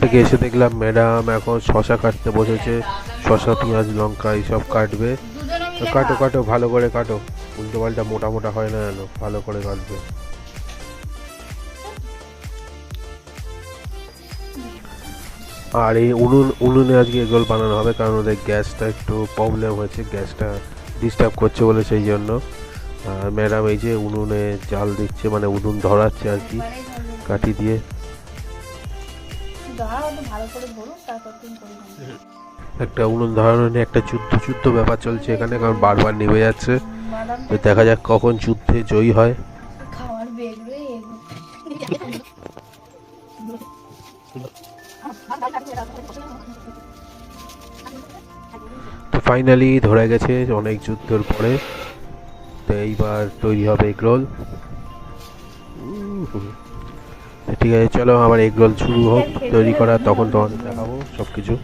থেকে এসে দেখলাম ম্যাডাম এখন শশা কাটতে বসেছে। শশা, পেঁয়াজ, লঙ্কা এইসব কাটবে। তো কাটো কাটো, ভালো করে কাটো, উল্টো পাল্টা মোটা মোটা হয় না যেন, ভালো করে কাটবে। আর এই উনুনে আজকে এগরোল বানানো হবে, কারণ ওদের গ্যাসটা একটু প্রবলেম হয়েছে, গ্যাসটা ডিস্টার্ব করছে বলে সেই জন্য। আর ম্যাডাম এই যে উনুনে জাল দিচ্ছে, মানে উনুন ধরাচ্ছে আর কি, কাঠি দিয়ে। একটা উনুন ধরানো নিয়ে একটা যুদ্ধ ব্যাপার চলছে এখানে, কারণ বারবার নিভে যাচ্ছে। তো দেখা যাক কখন যুদ্ধে জয়ী হয়। তো ফাইনালি ধরে গেছে অনেক যুদ্ধের পরে। তো এইবার তৈরি হবে এগরোল। ঠিক আছে, চলো আবার এগরোল শুরু হোক তৈরি করা, তখন তোমাদের দেখাবো সবকিছু।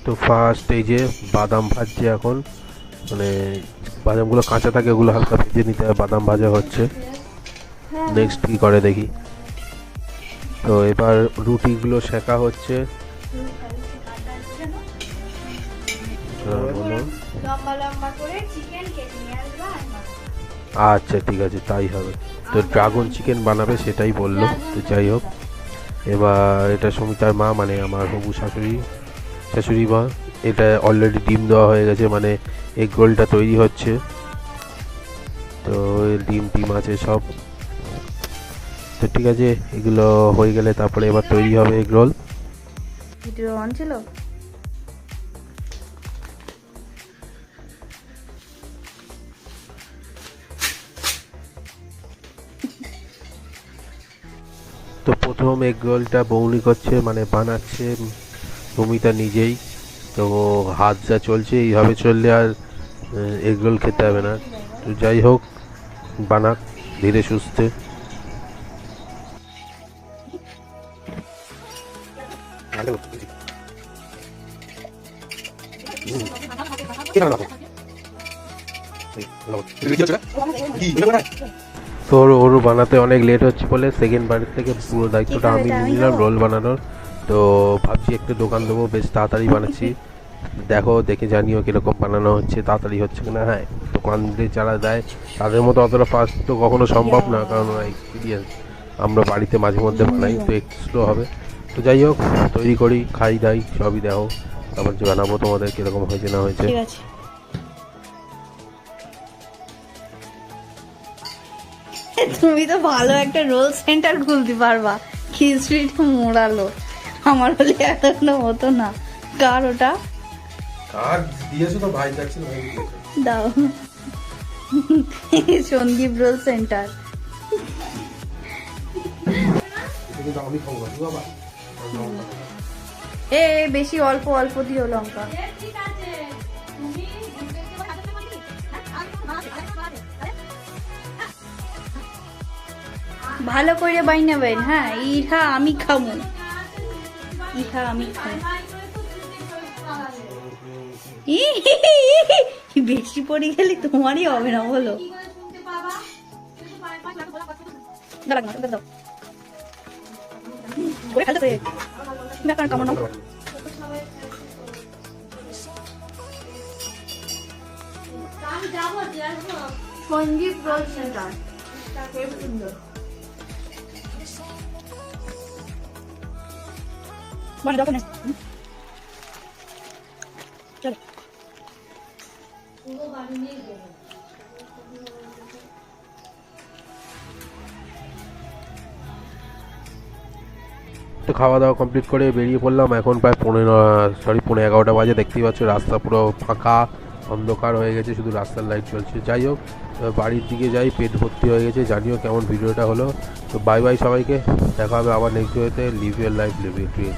তো ফার্স্ট এই যে বাদাম ভাজছে এখন, মানে বাদামগুলো কাঁচা থাকে, ওগুলো হালকা ভেজে নিতে হবে। বাদাম ভাজা হচ্ছে, নেক্সট কী করে দেখি। তো এবার রুটিগুলো সেঁকা হচ্ছে। আচ্ছা ঠিক আছে, তাই হবে। তো ড্রাগন চিকেন বানাবে সেটাই বললো। তো যাই হোক, এবার এটা সুমিতার মা, মানে আমার হবু শাশুড়ি মা, এটা অলরেডি ডিম দেওয়া হয়ে গেছে, মানে এগ রোলটা তৈরি হচ্ছে। তো ডিম আছে সব। তো ঠিক আছে, এগুলো হয়ে গেলে তারপরে এবার তৈরি হবে এগ রোল। ভিডিও অন ছিল। তো প্রথম এগ রোলটা বৌনি করছে, মানে বানাচ্ছে সুমিতা নিজেই। তো হাত যা চলছে, এইভাবে চললে আর এগ রোল খেতে হবে না। তো যাই হোক, বানাক ধীরে সুস্থে। তো ওর বানাতে অনেক লেট হচ্ছে বলে সেকেন্ড বারের থেকে পুরো দায়িত্বটা আমি নিয়ে নিলাম রোল বানানোর। তো ভাবছি একটা দোকান দেবো, বেশ তাড়াতাড়ি বানাচ্ছি। দেখে জানিও কীরকম বানানো হচ্ছে, তাড়াতাড়ি হচ্ছে কিনা। হ্যাঁ, দোকানদের যারা দেয় তাদের মতো অতটা ফাস্ট তো কখনো সম্ভব না, কারণ এক্সপিরিয়েন্স। আমরা বাড়িতে মাঝে মধ্যে বানাই, তো একটু স্লো হবে। তো যাই হোক, তৈরি করি, খাই দাই, সবই দেখো, তারপর জানাবো তোমাদের কীরকম হয়েছে না হয়েছে। ঠিক আছে। তুমি তো ভালো একটা রোল সেন্টার খুলতে পারবা, খিচড়িটা মোড়ালো। আমার হলে এতটা হতো না। কার ওটা? কার দিয়েছো তো ভাই, যাচ্ছে ভাই দাও। Sandip roll centre. আমি খাবো বাবা। এ বেশি অল্প অল্প দিও লঙ্কা। ভালো করে বাইনাবেন। হ্যাঁ, ইহা আমি খাবো, ইহা আমি খাবো। বেশি পড়ে গেলে তোমারই হবে না, বলো। সঞ্জীব রোল সেন্টার সুন্দর। মানে দেখো না, চলো। তো খাওয়া দাওয়া কমপ্লিট করে বেরিয়ে পড়লাম। এখন প্রায় 11:30 বাজে। দেখতেই পাচ্ছ রাস্তা পুরো ফাঁকা, অন্ধকার হয়ে গেছে, শুধু রাস্তার লাইট চলছে। যাই হোক, বাড়ির দিকে যাই, পেট ভর্তি হয়ে গেছে। জানিও কেমন ভিডিওটা হলো। তো বাই বাই সবাইকে, দেখা হবে আবার নেক্সট ভিডিওতে। Live your life, live your dream.